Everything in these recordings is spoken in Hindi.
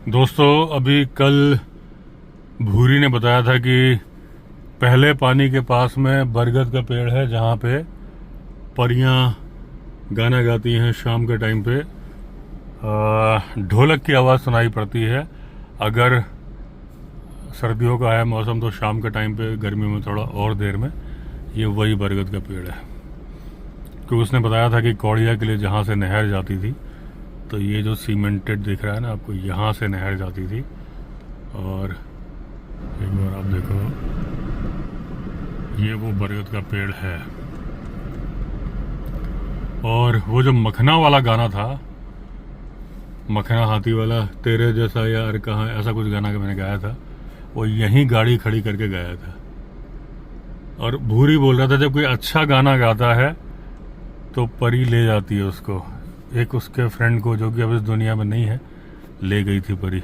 दोस्तों, अभी कल भूरी ने बताया था कि पहले पानी के पास में बरगद का पेड़ है जहाँ पे परियां गाना गाती हैं शाम के टाइम पे। ढोलक की आवाज़ सुनाई पड़ती है। अगर सर्दियों का है मौसम तो शाम के टाइम पे, गर्मी में थोड़ा और देर में। ये वही बरगद का पेड़ है क्योंकि उसने बताया था कि कौड़िया के लिए जहाँ से नहर जाती थी, तो ये जो सीमेंटेड दिख रहा है ना आपको, यहाँ से नहर जाती थी। और एक बार आप देखो, ये वो बरगद का पेड़ है। और वो जो मखना वाला गाना था, मखना हाथी वाला, तेरे जैसा यार कहाँ, ऐसा कुछ गाना का मैंने गाया था, वो यहीं गाड़ी खड़ी करके गाया था। और भूरी बोल रहा था जब कोई अच्छा गाना गाता है तो परी ले जाती है उसको। एक उसके फ्रेंड को जो कि अब इस दुनिया में नहीं है, ले गई थी परी।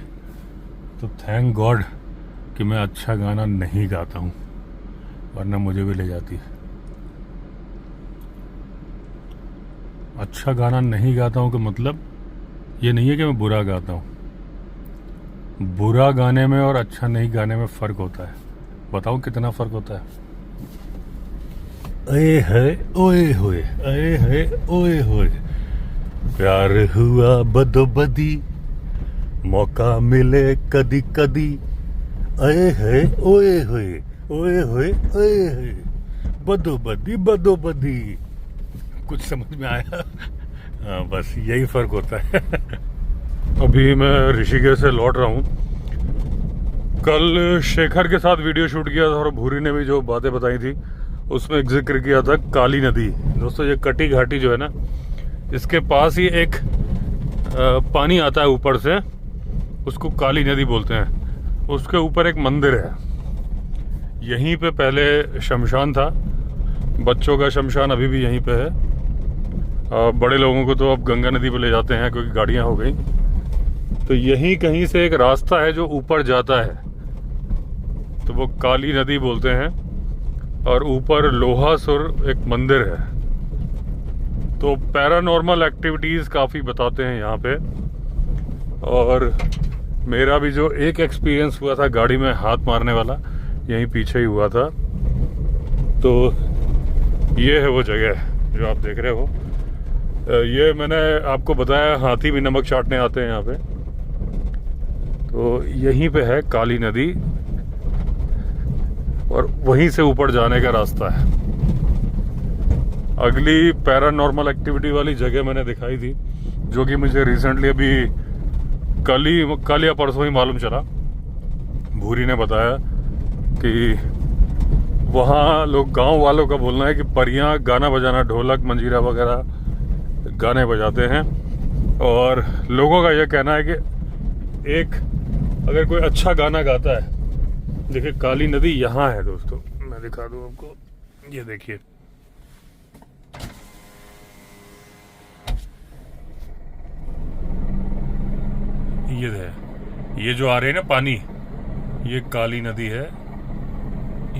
तो थैंक गॉड कि मैं अच्छा गाना नहीं गाता हूँ, वरना मुझे भी ले जाती। अच्छा गाना नहीं गाता हूँ कि मतलब ये नहीं है कि मैं बुरा गाता हूँ। बुरा गाने में और अच्छा नहीं गाने में फ़र्क होता है। बताऊँ कितना फ़र्क होता है? अये है ओए होए, अये है ओए होए, प्यार हुआ बदोबदी, मौका मिले कदी कदी, अये है ओए होए, ओए होए, अये है बदोबदी बदोबदी। कुछ समझ में आया? हाँ, बस यही फर्क होता है। अभी मैं ऋषिकेश से लौट रहा हूँ। कल शेखर के साथ वीडियो शूट किया था और भूरी ने भी जो बातें बताई थी उसमें एक जिक्र किया था काली नदी। दोस्तों, ये कटी घाटी जो है ना, इसके पास ही एक पानी आता है ऊपर से, उसको काली नदी बोलते हैं। उसके ऊपर एक मंदिर है। यहीं पे पहले शमशान था, बच्चों का शमशान अभी भी यहीं पे है। बड़े लोगों को तो अब गंगा नदी पे ले जाते हैं क्योंकि गाड़ियां हो गई। तो यहीं कहीं से एक रास्ता है जो ऊपर जाता है, तो वो काली नदी बोलते हैं। और ऊपर लोहासुर एक मंदिर है। तो पैरानॉर्मल एक्टिविटीज़ काफ़ी बताते हैं यहाँ पे। और मेरा भी जो एक एक्सपीरियंस हुआ था गाड़ी में हाथ मारने वाला, यहीं पीछे ही हुआ था। तो ये है वो जगह जो आप देख रहे हो। ये मैंने आपको बताया, हाथी भी नमक चाटने आते हैं यहाँ पे। तो यहीं पे है काली नदी और वहीं से ऊपर जाने का रास्ता है। अगली पैरानॉर्मल एक्टिविटी वाली जगह मैंने दिखाई थी, जो कि मुझे रिसेंटली अभी कल या परसों ही मालूम चला। भूरी ने बताया कि वहाँ लोग, गांव वालों का बोलना है कि परियां गाना बजाना, ढोलक मंजीरा वगैरह गाने बजाते हैं। और लोगों का यह कहना है कि एक अगर कोई अच्छा गाना गाता है, देखिए काली नदी यहाँ है दोस्तों, मैं दिखा दूँ आपको, ये देखिए। ये है, ये जो आ रहे हैं ना पानी, ये काली नदी है।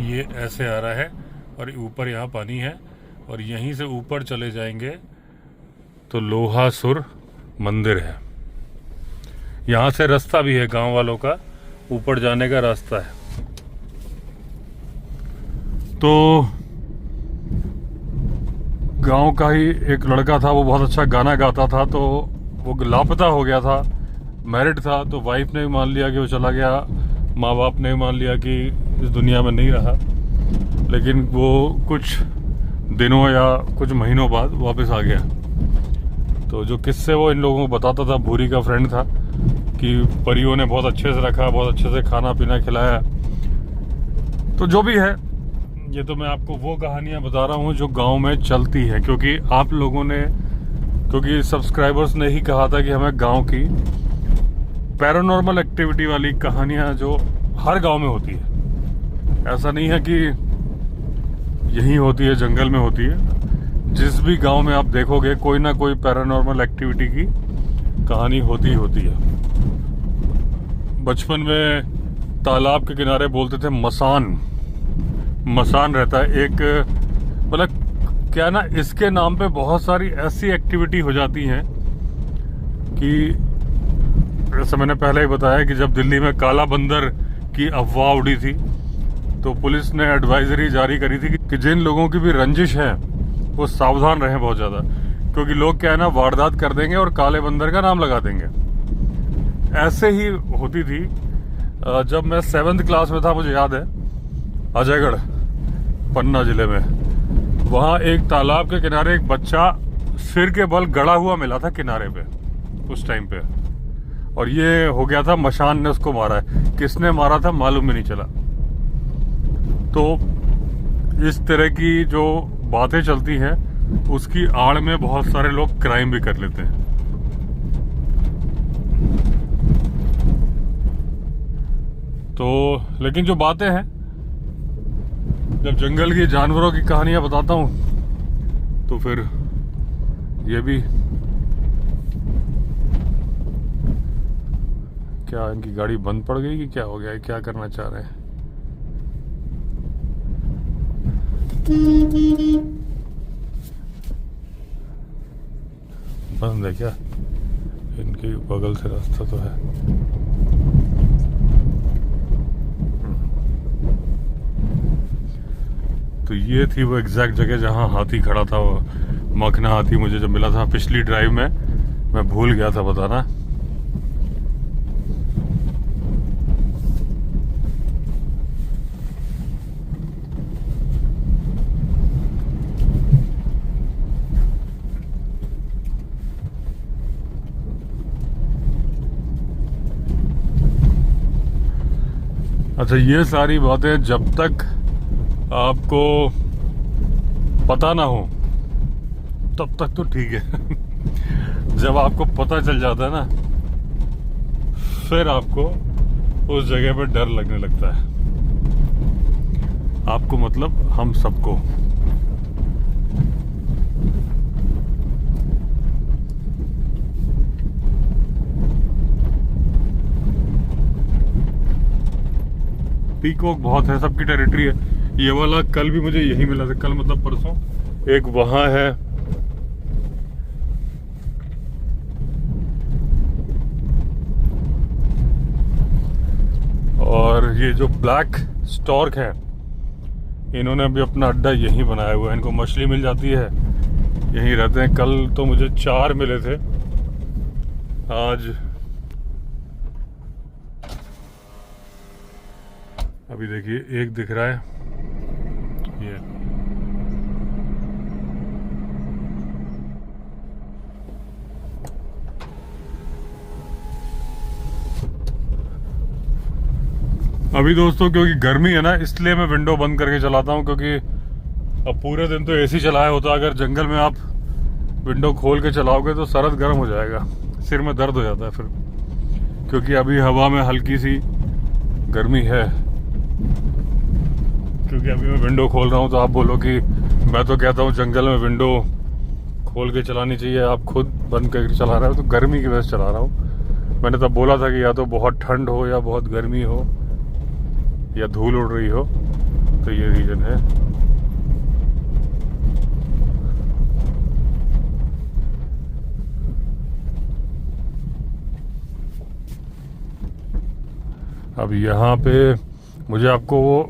ये ऐसे आ रहा है और ऊपर यहाँ पानी है। और यहीं से ऊपर चले जाएंगे तो लोहासुर मंदिर है। यहाँ से रास्ता भी है गांव वालों का, ऊपर जाने का रास्ता है। तो गांव का ही एक लड़का था, वो बहुत अच्छा गाना गाता था। तो वो लापता हो गया था, मैरिड था, तो वाइफ ने भी मान लिया कि वो चला गया, माँ बाप ने भी मान लिया कि इस दुनिया में नहीं रहा। लेकिन वो कुछ दिनों या कुछ महीनों बाद वापस आ गया। तो जो किस्से वो इन लोगों को बताता था, भूरी का फ्रेंड था, कि परियों ने बहुत अच्छे से रखा, बहुत अच्छे से खाना पीना खिलाया। तो जो भी है, ये तो मैं आपको वो कहानियाँ बता रहा हूँ जो गांव में चलती है। क्योंकि आप लोगों ने, क्योंकि सब्सक्राइबर्स ने ही कहा था कि हमें गांव की पैरानॉर्मल एक्टिविटी वाली कहानियाँ जो हर गांव में होती है, ऐसा नहीं है कि यहीं होती है, जंगल में होती है। जिस भी गांव में आप देखोगे कोई ना कोई पैरानॉर्मल एक्टिविटी की कहानी होती ही होती है। बचपन में तालाब के किनारे बोलते थे मसान, मसान रहता है एक, मतलब क्या ना, इसके नाम पे बहुत सारी ऐसी एक्टिविटी हो जाती हैं कि जैसे मैंने पहले ही बताया कि जब दिल्ली में काला बंदर की अफवाह उड़ी थी तो पुलिस ने एडवाइजरी जारी करी थी कि जिन लोगों की भी रंजिश है वो सावधान रहें बहुत ज़्यादा, क्योंकि लोग क्या है ना, वारदात कर देंगे और काले बंदर का नाम लगा देंगे। ऐसे ही होती थी जब मैं 7th क्लास में था, मुझे याद है, अजयगढ़ पन्ना जिले में, वहाँ एक तालाब के किनारे एक बच्चा सिर के बल गड़ा हुआ मिला था किनारे पे उस टाइम पे, और ये हो गया था मशान ने उसको मारा है। किसने मारा था मालूम भी नहीं चला। तो इस तरह की जो बातें चलती हैं उसकी आड़ में बहुत सारे लोग क्राइम भी कर लेते हैं। तो लेकिन जो बातें हैं, जब जंगल की जानवरों की कहानियां बताता हूं तो फिर ये भी, क्या इनकी गाड़ी बंद पड़ गई कि क्या हो गया, क्या करना चाह रहे हैं? बंद है क्या? इनके बगल से रास्ता तो है। तो ये थी वो एग्जैक्ट जगह जहाँ हाथी खड़ा था, वो मखना हाथी मुझे जब मिला था पिछली ड्राइव में, मैं भूल गया था बताना। अच्छा, ये सारी बातें जब तक आपको पता ना हो तब तक तो ठीक है। जब आपको पता चल जाता है ना, फिर आपको उस जगह पर डर लगने लगता है। आपको मतलब हम सबको। पीकॉक बहुत है, सबकी टेरिटरी है। ये वाला कल भी मुझे यही मिला था, कल मतलब परसों। एक वहां है, और ये जो ब्लैक स्टॉर्क है, इन्होंने भी अपना अड्डा यहीं बनाया हुआ है। इनको मछली मिल जाती है, यहीं रहते हैं। कल तो मुझे 4 मिले थे, आज अभी देखिए एक दिख रहा है ये। अभी दोस्तों क्योंकि गर्मी है ना, इसलिए मैं विंडो बंद करके चलाता हूँ, क्योंकि अब पूरे दिन तो एसी चलाया होता। अगर जंगल में आप विंडो खोल के चलाओगे तो सरद गर्म हो जाएगा, सिर में दर्द हो जाता है फिर, क्योंकि अभी हवा में हल्की सी गर्मी है। क्योंकि अभी मैं विंडो खोल रहा हूँ तो आप बोलो कि मैं तो कहता हूँ जंगल में विंडो खोल के चलानी चाहिए, आप खुद बंद करके चला रहे हो। तो गर्मी की वजह से चला रहा हूँ। मैंने तब बोला था कि या तो बहुत ठंड हो या बहुत गर्मी हो या धूल उड़ रही हो, तो ये रीजन है। अब यहाँ पे मुझे आपको वो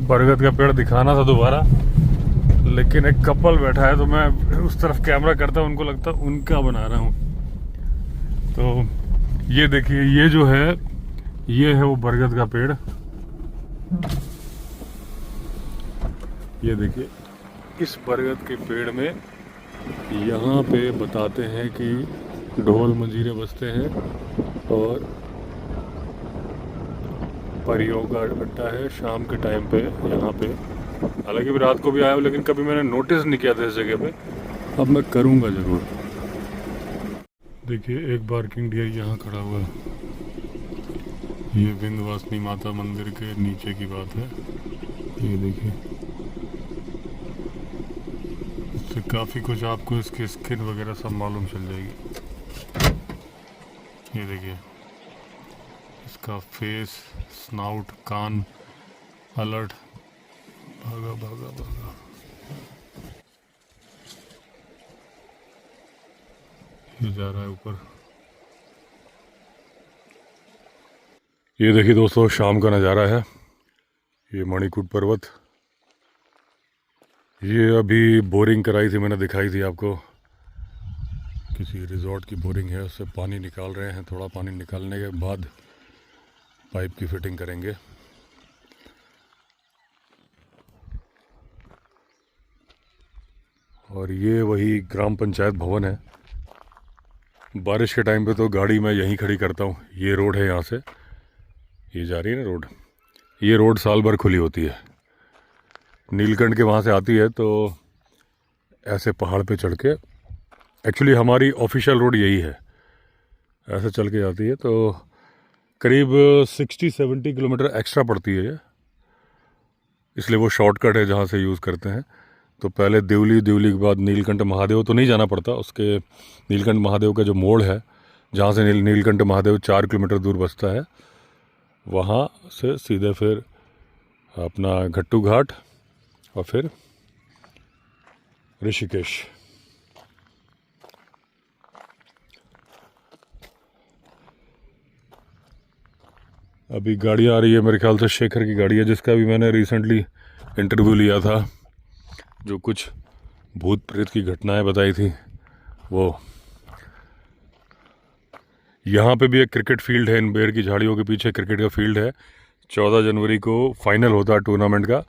बरगद का पेड़ दिखाना था दोबारा, लेकिन एक कपल बैठा है तो मैं उस तरफ कैमरा करता हूँ, उनको लगता है उनका बना रहा हूँ। तो ये देखिए, ये जो है ये है वो बरगद का पेड़। ये देखिए, इस बरगद के पेड़ में यहाँ पे बताते हैं कि ढोल मंजीरे बजते हैं और परियों का अड्डा है शाम के टाइम पे यहाँ पे। हालांकि मैं रात को भी आया हूँ, लेकिन कभी मैंने नोटिस नहीं किया था इस जगह पे। अब मैं करूँगा ज़रूर। देखिए एक बार्किंग डियर यहाँ खड़ा हुआ है। ये विंध्यवासिनी माता मंदिर के नीचे की बात है। ये देखिए, इससे काफ़ी कुछ आपको इसकी स्किन वगैरह सब मालूम चल जाएगी। ये देखिए, इसका फेस, स्नाउट, कान, अलर्ट, भागा भागा भागा। ये जा रहा है ऊपर। ये देखिए दोस्तों, शाम का नज़ारा है। ये मणिकूट पर्वत, ये अभी बोरिंग कराई थी मैंने, दिखाई थी आपको। किसी रिजॉर्ट की बोरिंग है, उससे पानी निकाल रहे हैं। थोड़ा पानी निकालने के बाद पाइप की फिटिंग करेंगे। और ये वही ग्राम पंचायत भवन है। बारिश के टाइम पे तो गाड़ी मैं यहीं खड़ी करता हूँ। ये रोड है, यहाँ से ये जा रही है ना रोड। ये रोड साल भर खुली होती है। नीलकंठ के वहाँ से आती है तो ऐसे पहाड़ पे चढ़ के, एक्चुअली हमारी ऑफिशियल रोड यही है, ऐसे चल के जाती है। तो करीब 60-70 किलोमीटर एक्स्ट्रा पड़ती है ये, इसलिए वो शॉर्टकट है जहाँ से यूज़ करते हैं। तो पहले देवली के बाद नीलकंठ महादेव तो नहीं जाना पड़ता। उसके नीलकंठ महादेव का जो मोड़ है, जहाँ से नीलकंठ महादेव 4 किलोमीटर दूर बसता है, वहाँ से सीधे फिर अपना घट्टू घाट और फिर ऋषिकेश। अभी गाड़ी आ रही है, मेरे ख्याल से शेखर की गाड़ी है, जिसका भी मैंने रिसेंटली इंटरव्यू लिया था, जो कुछ भूत प्रेत की घटनाएं बताई थी वो। यहाँ पे भी एक क्रिकेट फील्ड है, इन बेर की झाड़ियों के पीछे क्रिकेट का फील्ड है। 14 जनवरी को फाइनल होता है टूर्नामेंट का,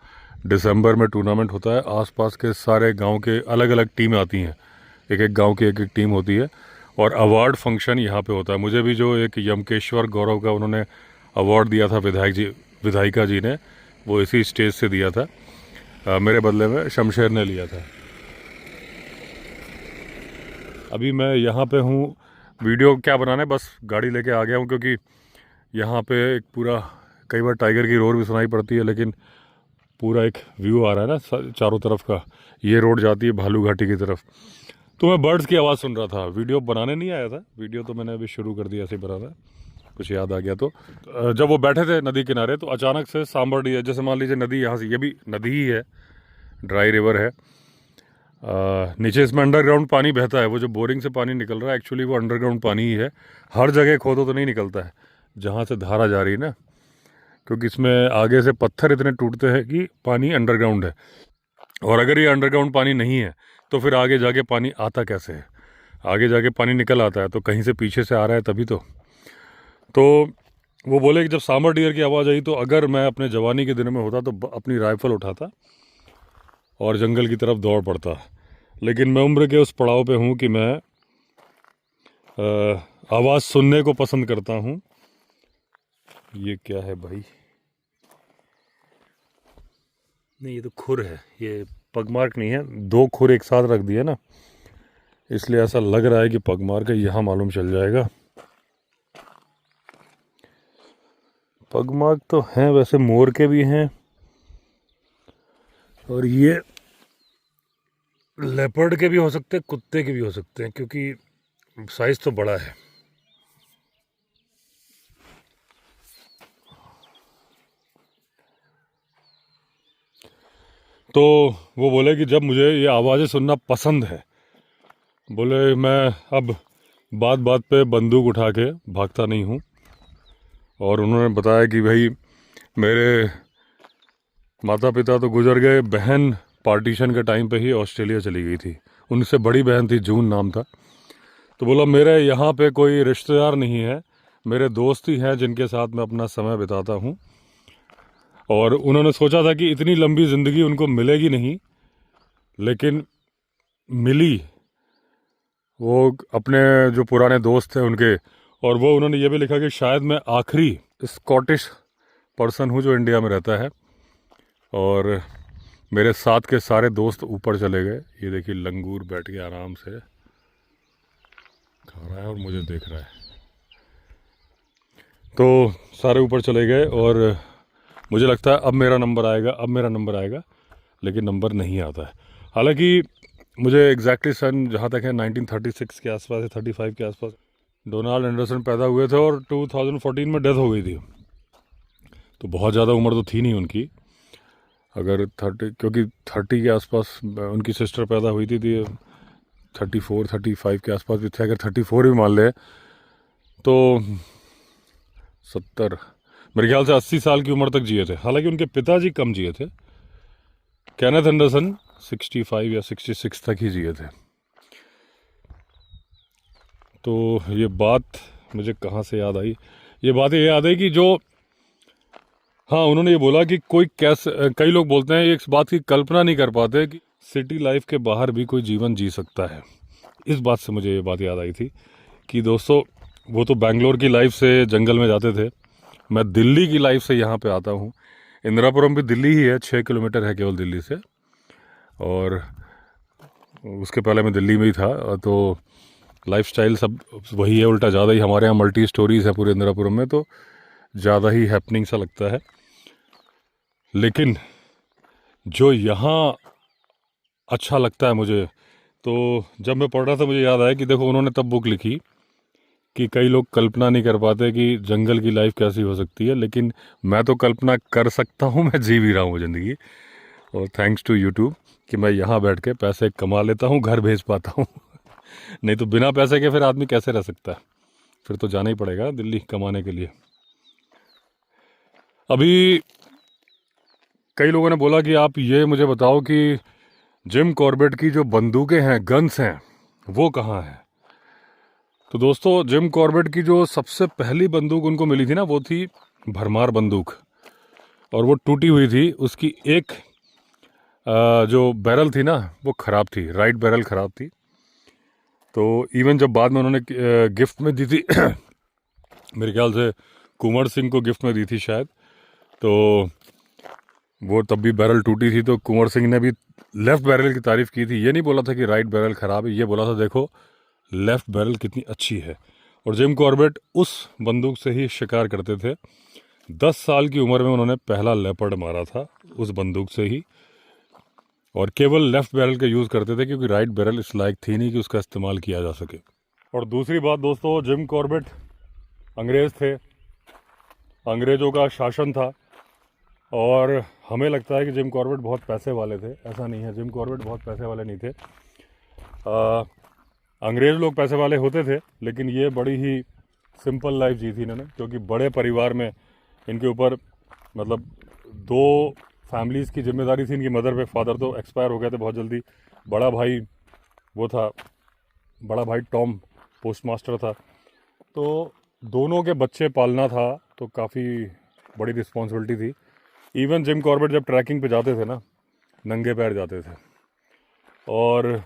दिसंबर में टूर्नामेंट होता है। आसपास के सारे गांव के अलग अलग टीमें आती हैं, एक एक गांव की एक एक टीम होती है, और अवार्ड फंक्शन यहाँ पे होता है। मुझे भी जो एक यमकेश्वर गौरव का उन्होंने अवार्ड दिया था विधायिका जी ने, वो इसी स्टेज से दिया था। मेरे बदले में शमशेर ने लिया था। अभी मैं यहाँ पे हूँ, वीडियो क्या बनाना है, बस गाड़ी लेके आ गया हूँ, क्योंकि यहाँ पे एक पूरा, कई बार टाइगर की रोर भी सुनाई पड़ती है, लेकिन पूरा एक व्यू आ रहा है ना चारों तरफ का। ये रोड जाती है भालू घाटी की तरफ। तो मैं बर्ड्स की आवाज़ सुन रहा था, वीडियो बनाने नहीं आया था। वीडियो तो मैंने अभी शुरू कर दिया, ऐसे ही बना था, कुछ याद आ गया। तो जब वो बैठे थे नदी किनारे, तो अचानक से सांबर डियर, जैसे मान लीजिए नदी यहाँ से, ये भी नदी ही है, ड्राई रिवर है। नीचे इसमें अंडरग्राउंड पानी बहता है। वो जो बोरिंग से पानी निकल रहा है, एक्चुअली वो अंडरग्राउंड पानी ही है। हर जगह खोदो तो नहीं निकलता है, जहाँ से धारा जा रही है ना, क्योंकि इसमें आगे से पत्थर इतने टूटते हैं कि पानी अंडरग्राउंड है। और अगर ये अंडरग्राउंड पानी नहीं है, तो फिर आगे जाके पानी आता कैसे है? आगे जाके पानी निकल आता है तो कहीं से पीछे से आ रहा है, तभी तो वो बोले कि जब सांबर डियर की आवाज़ आई, तो अगर मैं अपने जवानी के दिनों में होता तो अपनी राइफल उठाता और जंगल की तरफ दौड़ पड़ता। लेकिन मैं उम्र के उस पड़ाव पे हूँ कि मैं आवाज़ सुनने को पसंद करता हूँ। ये क्या है भाई? नहीं, ये तो खुर है, ये पगमार्क नहीं है। 2 खुर एक साथ रख दिए ना, इसलिए ऐसा लग रहा है कि पगमार्क है। यहाँ मालूम चल जाएगा। पगमार्क तो हैं, वैसे मोर के भी हैं, और ये लेपर्ड के भी हो सकते हैं, कुत्ते के भी हो सकते हैं, क्योंकि साइज तो बड़ा है। तो वो बोले कि जब मुझे ये आवाज़ें सुनना पसंद है, बोले मैं अब बात बात पे बंदूक उठा के भागता नहीं हूँ। और उन्होंने बताया कि भाई मेरे माता पिता तो गुजर गए, बहन पार्टीशन के टाइम पे ही ऑस्ट्रेलिया चली गई थी। उनसे बड़ी बहन थी, जून नाम था। तो बोला मेरे यहाँ पे कोई रिश्तेदार नहीं है, मेरे दोस्त ही हैं जिनके साथ मैं अपना समय बिताता हूँ। और उन्होंने सोचा था कि इतनी लंबी ज़िंदगी उनको मिलेगी नहीं, लेकिन मिली। वो अपने जो पुराने दोस्त थे उनके, और वो उन्होंने ये भी लिखा कि शायद मैं आखिरी स्कॉटिश पर्सन हूँ जो इंडिया में रहता है। और मेरे साथ के सारे दोस्त ऊपर चले गए। ये देखिए लंगूर बैठ के आराम से खा रहा है और मुझे देख रहा है। तो सारे ऊपर चले गए, और मुझे लगता है अब मेरा नंबर आएगा, लेकिन नंबर नहीं आता है। हालांकि मुझे एग्जैक्टली सन जहाँ तक है 1936 के आसपास है, 35 के आसपास डोनाल्ड एंडरसन पैदा हुए थे, और 2014 में डेथ हो गई थी। तो बहुत ज़्यादा उम्र तो थी नहीं उनकी, अगर 30, क्योंकि 30 के आसपास उनकी सिस्टर पैदा हुई थी 34-35 के आसपास भी थे। अगर 34 भी मान ले तो 70, मेरे ख्याल से 80 साल की उम्र तक जिए थे। हालांकि उनके पिताजी कम जिए थे। केनेथ एंडरसन 65 या 66 तक ही जिए थे। तो ये बात मुझे कहाँ से याद आई, ये बात ये याद आई कि जो, हाँ, उन्होंने ये बोला कि कोई कैसे, कई लोग बोलते हैं इस बात की कल्पना नहीं कर पाते कि सिटी लाइफ के बाहर भी कोई जीवन जी सकता है। इस बात से मुझे ये बात याद आई थी कि दोस्तों, वो तो बेंगलोर की लाइफ से जंगल में जाते थे, मैं दिल्ली की लाइफ से यहाँ पे आता हूँ। इंदिरापुरम भी दिल्ली ही है, 6 किलोमीटर है केवल दिल्ली से, और उसके पहले मैं दिल्ली में ही था। तो लाइफस्टाइल सब वही है, उल्टा ज़्यादा ही हमारे यहाँ मल्टी स्टोरीज़ है पूरे इंदिरापुरम में, तो ज़्यादा ही हैपनिंग सा लगता है। लेकिन जो यहाँ अच्छा लगता है मुझे, तो जब मैं पढ़ रहा था मुझे याद आया कि देखो, उन्होंने तब बुक लिखी कि कई लोग कल्पना नहीं कर पाते कि जंगल की लाइफ कैसी हो सकती है, लेकिन मैं तो कल्पना कर सकता हूँ, मैं जी भी रहा हूँ ज़िंदगी। और थैंक्स टू यूट्यूब कि मैं यहाँ बैठ के पैसे कमा लेता हूँ, घर भेज पाता हूँ। नहीं तो बिना पैसे के फिर आदमी कैसे रह सकता है, फिर तो जाना ही पड़ेगा दिल्ली कमाने के लिए। अभी कई लोगों ने बोला कि आप ये मुझे बताओ कि जिम कॉर्बेट की जो बंदूकें हैं, गन्स हैं, वो कहाँ हैं। तो दोस्तों, जिम कॉर्बेट की जो सबसे पहली बंदूक उनको मिली थी ना, वो थी भरमार बंदूक, और वो टूटी हुई थी। उसकी एक जो बैरल थी ना, वो ख़राब थी, राइट बैरल ख़राब थी। तो इवन जब बाद में उन्होंने गिफ्ट में दी थी मेरे ख्याल से कुंवर सिंह को गिफ्ट में दी थी शायद, तो वो तब भी बैरल टूटी थी। तो कुंवर सिंह ने भी लेफ़्ट बैरल की तारीफ़ की थी, ये नहीं बोला था कि राइट बैरल ख़राब है, ये बोला था देखो लेफ़्ट बैरल कितनी अच्छी है। और जिम कॉर्बेट उस बंदूक से ही शिकार करते थे। 10 साल की उम्र में उन्होंने पहला लेपर्ड मारा था उस बंदूक से ही, और केवल लेफ़्ट बैरल का यूज़ करते थे क्योंकि राइट बैरल इस लायक थी नहीं कि उसका इस्तेमाल किया जा सके। और दूसरी बात दोस्तों, जिम कॉर्बेट अंग्रेज़ थे, अंग्रेज़ों का शासन था, और हमें लगता है कि जिम कॉर्बेट बहुत पैसे वाले थे। ऐसा नहीं है, जिम कॉर्बेट बहुत पैसे वाले नहीं थे। अंग्रेज़ लोग पैसे वाले होते थे, लेकिन ये बड़ी ही सिंपल लाइफ जी थी इन्होंने, क्योंकि बड़े परिवार में इनके ऊपर मतलब 2 फैमिलीज़ की जिम्मेदारी थी इनकी मदर पे। फादर तो एक्सपायर हो गए थे बहुत जल्दी। बड़ा भाई वो था, बड़ा भाई टॉम पोस्टमास्टर था, तो दोनों के बच्चे पालना था, तो काफ़ी बड़ी रिस्पॉन्सिबिलिटी थी। इवन जिम कॉर्बेट जब ट्रैकिंग पे जाते थे ना, नंगे पैर जाते थे। और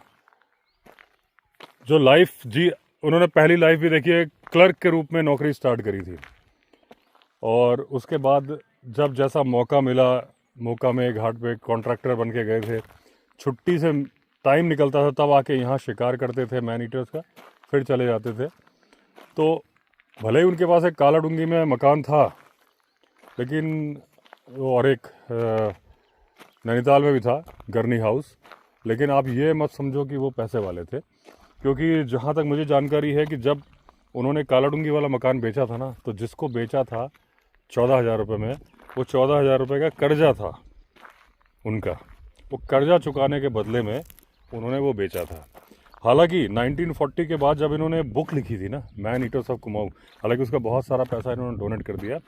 जो लाइफ जी उन्होंने, पहली लाइफ भी देखिए, क्लर्क के रूप में नौकरी स्टार्ट करी थी, और उसके बाद जब जैसा मौका मिला, मौका में घाट पे कॉन्ट्रैक्टर बन के गए थे। छुट्टी से टाइम निकलता था तब आके यहाँ शिकार करते थे मैन ईटर्स का, फिर चले जाते थे। तो भले ही उनके पास एक काला डूंगी में मकान था, लेकिन और एक नैनीताल में भी था गरनी हाउस, लेकिन आप ये मत समझो कि वो पैसे वाले थे, क्योंकि जहाँ तक मुझे जानकारी है कि जब उन्होंने काला डूंगी वाला मकान बेचा था ना, तो जिसको बेचा था 14,000 रुपये में, वो 14,000 रुपये का कर्जा था उनका। वो कर्जा चुकाने के बदले में उन्होंने वो बेचा था। हालांकि 1940 के बाद जब इन्होंने बुक लिखी थी ना, मैन ईटर्स ऑफ कुमाऊं, हालांकि उसका बहुत सारा पैसा इन्होंने डोनेट कर दिया,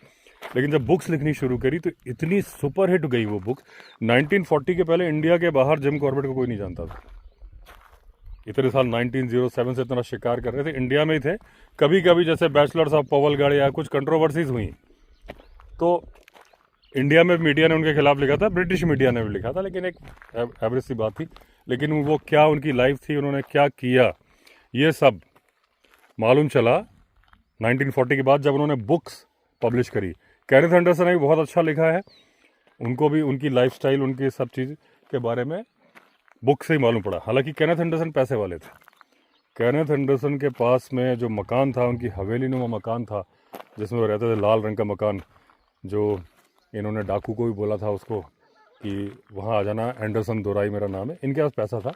लेकिन जब बुक्स लिखनी शुरू करी तो इतनी सुपर हिट गई वो बुक। 1940 के पहले इंडिया के बाहर जिम कॉर्बेट को कोई नहीं जानता था। इतने साल 1907 से इतना शिकार कर रहे थे, इंडिया में ही थे। कभी कभी जैसे बैचलर्स ऑफ पवलगढ़ या कुछ कंट्रोवर्सीज हुई, तो इंडिया में मीडिया ने उनके खिलाफ लिखा था, ब्रिटिश मीडिया ने भी लिखा था, लेकिन एक एवरेज सी बात थी। लेकिन वो क्या उनकी लाइफ थी, उन्होंने क्या किया, ये सब मालूम चला 1940 के बाद जब उन्होंने बुक्स पब्लिश करी। केनेथ एंडरसन ने भी बहुत अच्छा लिखा है, उनको भी उनकी लाइफस्टाइल, उनकी सब चीज़ के बारे में बुक से ही मालूम पड़ा। हालांकि केनेथ एंडरसन पैसे वाले थे। केनेथ एंडरसन के पास में जो मकान था, उनकी हवेली नुमा मकान था, जिसमें वो रहते थे, लाल रंग का मकान, जो इन्होंने डाकू को भी बोला था उसको कि वहाँ आ जाना, एंडरसन दोराई मेरा नाम है। इनके पास पैसा था,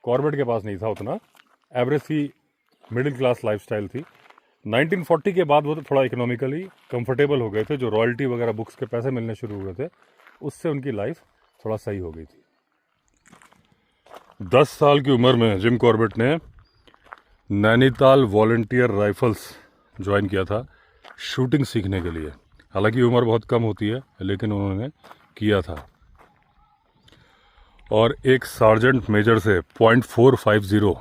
कॉर्बेट के पास नहीं था उतना। एवरेज सी मिडिल क्लास लाइफस्टाइल थी। 1940 के बाद वो तो थोड़ा इकोनॉमिकली कंफर्टेबल हो गए थे, जो रॉयल्टी वगैरह बुक्स के पैसे मिलने शुरू हुए थे, उससे उनकी लाइफ थोड़ा सही हो गई थी। 10 साल की उम्र में जिम कॉर्बेट ने नैनीताल वॉलंटियर राइफल्स ज्वाइन किया था शूटिंग सीखने के लिए। हालांकि उम्र बहुत कम होती है, लेकिन उन्होंने किया था। और एक सार्जेंट मेजर से .450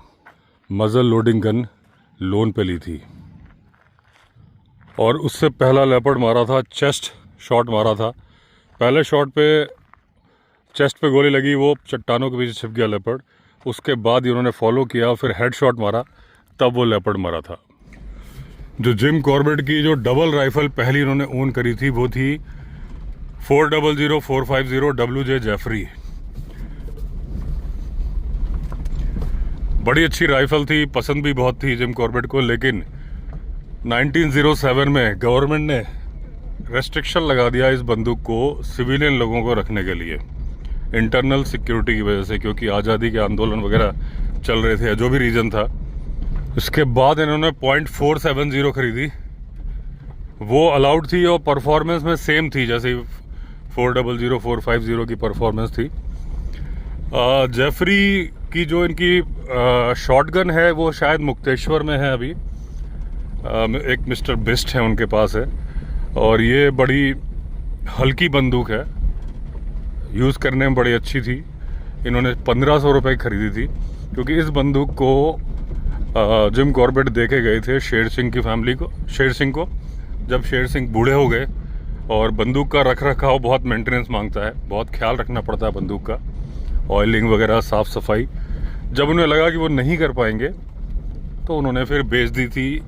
मजल लोडिंग गन लोन पे ली थी। और उससे पहला लेपर्ड मारा था, चेस्ट शॉट मारा था। पहले शॉट पे चेस्ट पे गोली लगी, वो चट्टानों के पीछे छिप गया लेपर्ड। उसके बाद ही उन्होंने फॉलो किया, फिर हेड शॉट मारा, तब वो लेपर्ड मारा था। जो जिम कॉर्बेट की जो डबल राइफल पहली उन्होंने ओन करी थी, वो थी 400-450 WJ जेफरी। बड़ी अच्छी राइफल थी, पसंद भी बहुत थी जिम कॉर्बेट को। लेकिन 1907 में गवर्नमेंट ने रेस्ट्रिक्शन लगा दिया इस बंदूक को सिविलियन लोगों को रखने के लिए, इंटरनल सिक्योरिटी की वजह से, क्योंकि आज़ादी के आंदोलन वगैरह चल रहे थे, जो भी रीज़न था। इसके बाद इन्होंने .470 खरीदी। वो अलाउड थी और परफॉर्मेंस में सेम थी जैसे 400 450 की परफॉर्मेंस थी। जेफरी की जो इनकी शॉटगन है वो शायद मुक्तेश्वर में है अभी। एक मिस्टर बिस्ट है उनके पास है, और ये बड़ी हल्की बंदूक है, यूज़ करने में बड़ी अच्छी थी। इन्होंने 1500 रुपये की खरीदी थी, क्योंकि इस बंदूक को जिम कॉर्बेट देके गए थे शेर सिंह की फैमिली को, शेर सिंह को। जब शेर सिंह बूढ़े हो गए, और बंदूक का रख रखाव बहुत मेंटेनेंस मांगता है, बहुत ख्याल रखना पड़ता है बंदूक का, ऑयलिंग वगैरह, साफ़ सफाई। जब उन्हें लगा कि वो नहीं कर पाएंगे, तो उन्होंने फिर बेच दी थी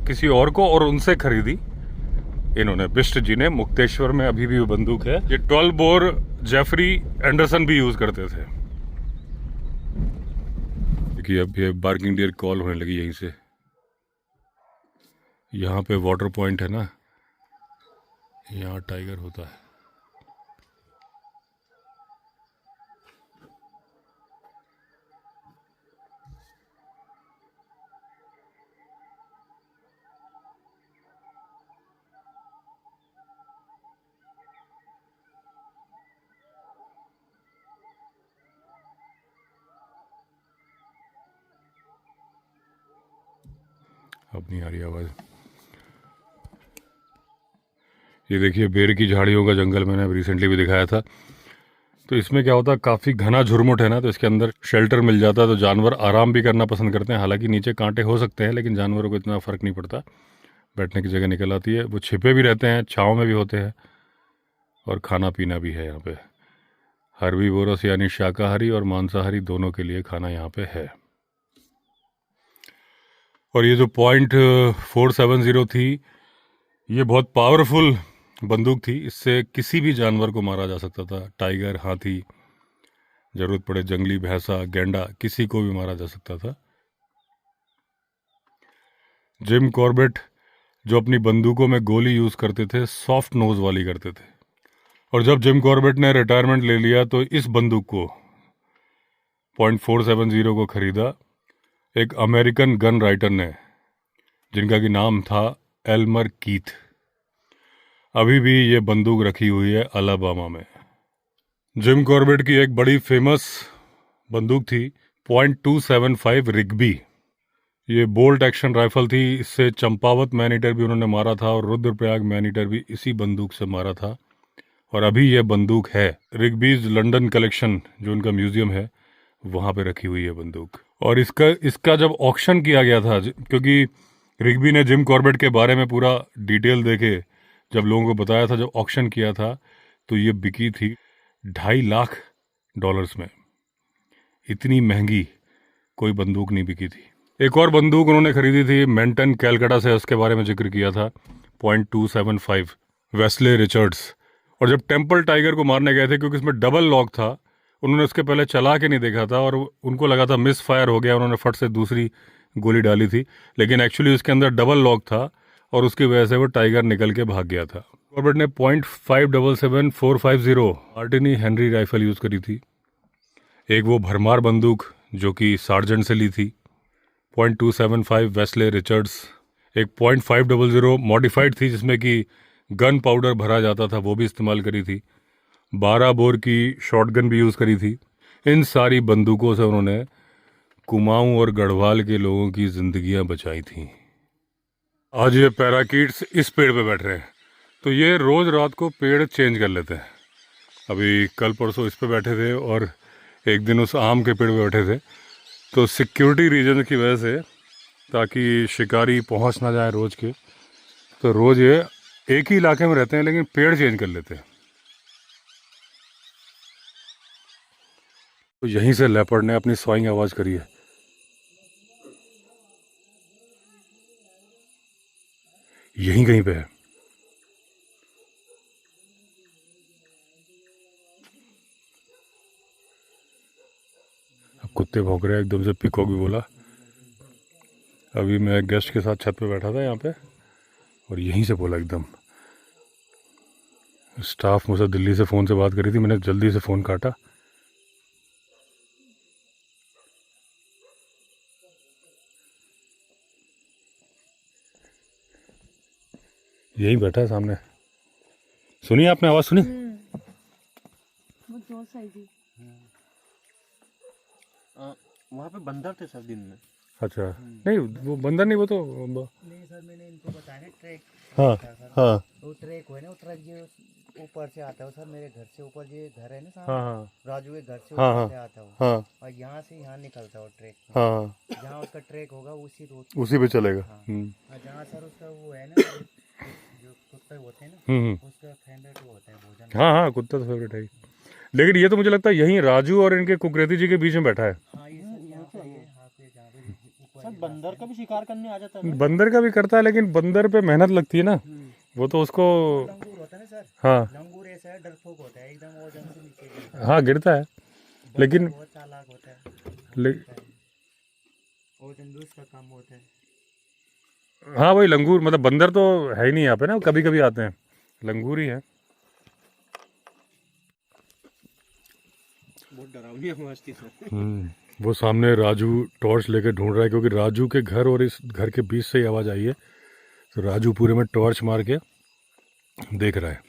किसी और को, और उनसे खरीदी इन्होंने, बिस्ट जी ने। मुक्तेश्वर में अभी भी वो बंदूक है। ये 12 बोर जेफरी एंडरसन भी यूज़ करते थे। देखिए अब ये बार्किंग डियर कॉल होने लगी यहीं से। यहाँ पे वाटर पॉइंट है ना, यहाँ टाइगर होता है। अब नहीं आ रही आवाज़। ये देखिए बेर की झाड़ियों का जंगल, मैंने अभी रिसेंटली भी दिखाया था। तो इसमें क्या होता है, काफ़ी घना झुरमुट है ना, तो इसके अंदर शेल्टर मिल जाता है, तो जानवर आराम भी करना पसंद करते हैं। हालांकि नीचे कांटे हो सकते हैं, लेकिन जानवरों को इतना फ़र्क नहीं पड़ता, बैठने की जगह निकल आती है। वो छिपे भी रहते हैं, छाँव में भी होते हैं, और खाना पीना भी है यहाँ पे। हर्बीवोरस यानी शाकाहारी और मांसाहारी दोनों के लिए खाना यहाँ पे है। और ये जो .470 थी, ये बहुत पावरफुल बंदूक थी। इससे किसी भी जानवर को मारा जा सकता था, टाइगर, हाथी, जरूरत पड़े जंगली भैंसा, गैंडा, किसी को भी मारा जा सकता था। जिम कॉर्बेट जो अपनी बंदूकों में गोली यूज़ करते थे, सॉफ्ट नोज वाली करते थे। और जब जिम कॉर्बेट ने रिटायरमेंट ले लिया, तो इस बंदूक को .470 को खरीदा एक अमेरिकन गन राइटर ने, जिनका कि नाम था एल्मर कीथ। अभी भी ये बंदूक रखी हुई है अलाबामा में। जिम कॉर्बेट की एक बड़ी फेमस बंदूक थी .275 रिग्बी। ये बोल्ट एक्शन राइफल थी। इससे चंपावत मैन ईटर भी उन्होंने मारा था, और रुद्रप्रयाग मैन ईटर भी इसी बंदूक से मारा था। और अभी ये बंदूक है रिग्बीज लंदन कलेक्शन, जो उनका म्यूजियम है, वहाँ पे रखी हुई है बंदूक। और इसका जब ऑक्शन किया गया था, क्योंकि रिग्बी ने जिम कॉर्बेट के बारे में पूरा डिटेल देके जब लोगों को बताया था, जब ऑक्शन किया था, तो ये बिकी थी $2.5 लाख में। इतनी महंगी कोई बंदूक नहीं बिकी थी। एक और बंदूक उन्होंने खरीदी थी मेंटन कैलकाटा से, उसके बारे में जिक्र किया था, .275 वेस्ले रिचर्ड्स। और जब टेम्पल टाइगर को मारने गए थे, क्योंकि इसमें डबल लॉक था, उन्होंने उसके पहले चला के नहीं देखा था, और उनको लगा था मिस फायर हो गया, उन्होंने फट से दूसरी गोली डाली थी, लेकिन एक्चुअली उसके अंदर डबल लॉक था, और उसकी वजह से वो टाइगर निकल के भाग गया था। कॉर्बेट ने .577 450 मार्टिनी हेनरी राइफल यूज़ करी थी। एक वो भरमार बंदूक जो कि सार्जेंट से ली थी, .275 वेस्ले रिचर्ड्स। एक .500 मॉडिफाइड थी, जिसमें कि गन पाउडर भरा जाता था, वो भी इस्तेमाल करी थी। 12 बोर की शॉटगन भी यूज़ करी थी। इन सारी बंदूकों से उन्होंने कुमाऊं और गढ़वाल के लोगों की ज़िंदगियां बचाई थी। आज ये पैराकीट्स इस पेड़ पे बैठ रहे हैं, तो ये रोज़ रात को पेड़ चेंज कर लेते हैं। अभी कल परसों इस पे बैठे थे और एक दिन उस आम के पेड़ पे बैठे थे। तो सिक्योरिटी रीजन की वजह से, ताकि शिकारी पहुंच ना जाए रोज़ के, तो रोज़ ये एक ही इलाके में रहते हैं लेकिन पेड़ चेंज कर लेते हैं। तो यहीं से लेपर्ड ने अपनी स्वाइंग आवाज़ करी है। यहीं कहीं पे है। अब कुत्ते भौंक रहे हैं, एकदम से पीकॉक भी बोला। अभी मैं गेस्ट के साथ छत पे बैठा था यहाँ पे, और यहीं से बोला एकदम। स्टाफ मुझसे दिल्ली से फ़ोन से बात करी थी, मैंने जल्दी से फ़ोन काटा। यहीं बैठा है सामने। सुनिए, आपने आवाज़ सुनी? वो जोर से आई थी। वहाँ पे बंदर थे सर दिन में। अच्छा, नहीं वो बंदर नहीं, वो तो नहीं सर, मैंने इनको बताया ना ट्रैक। हाँ हाँ वो ट्रैक है ना, वो ट्रैक जो ऊपर से आता है सर, मेरे घर से ऊपर जो घर है ना हाँ सामने, हाँ राजू के घर से हाँ ऊपर से आता है वो। हाँ और यहाँ से यहाँ निकलता है वो ट्रैक। हाँ, जहाँ उसका ट्रैक होगा उसी रोड उसी पे चलेगा। हाँ। हम्म और जहाँ सर उसका वो है ना, जो कुत्ते होते हैं ना, हम्म। उसका फेवरेट वो होता है भोजन। हाँ हाँ, कुत्ता तो फेवरेट है ही। लेकिन ये तो मुझे लगता है यहीं राजू और इनके कुकरेती जी के बीच में बैठा है। हाँ ये सर यहाँ पे है, यहाँ पे जहाँ पे ऊपर सर बंदर का भी शिकार करने आ जाता है ना? बंदर का भी करता है, लेकिन बंदर पे मेहनत लगती है ना, वो तो उसको। लंगूर होता है ना सर, हाँ लंगूर ऐसा है, डरपोक होता है एकदम, वो जंग से नीचे गिरता है। हाँ, गिरता है लेकिन बहुत चालाक होता है, ले, और जंगल का काम होता है। हाँ वही लंगूर, मतलब बंदर तो है ही नहीं यहाँ पे ना, कभी कभी आते हैं, लंगूर ही है। बहुत डरावनी आवाज थी सर। वो सामने राजू टॉर्च लेके ढूंढ रहा है, क्योंकि राजू के घर और इस घर के बीच से ही आवाज़ आई है। तो राजू पूरे में टॉर्च मार के देख रहा है।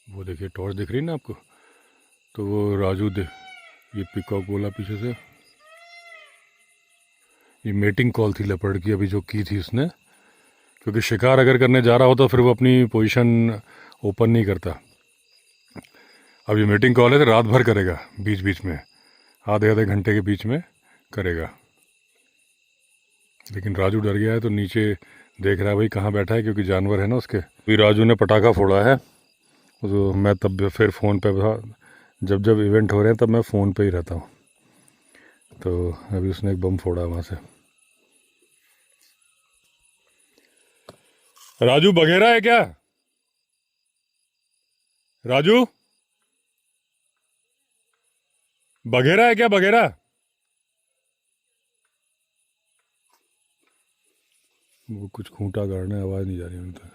वो देखिए टॉर्च दिख रही है ना आपको, तो वो राजू ये पिकॉक बोला पीछे से। ये मेटिंग कॉल थी लेपर्ड की अभी जो की थी उसने, क्योंकि शिकार अगर करने जा रहा हो तो फिर वो अपनी पोजीशन ओपन नहीं करता। अब ये मीटिंग कॉल है तो रात भर करेगा, बीच बीच में आधे आधे घंटे के बीच में करेगा। लेकिन राजू डर गया है तो नीचे देख रहा है भाई कहाँ बैठा है, क्योंकि जानवर है ना उसके। अभी राजू ने पटाखा फोड़ा है, तो मैं तब फिर फ़ोन पे जब जब इवेंट हो रहे हैं तब मैं फ़ोन पे ही रहता हूँ। तो अभी उसने एक बम फोड़ा वहाँ से। राजू बघेरा है क्या? राजू बघेरा है क्या? बघेरा? वो कुछ खूंटा गाड़ने, आवाज़ नहीं जा रही उनका।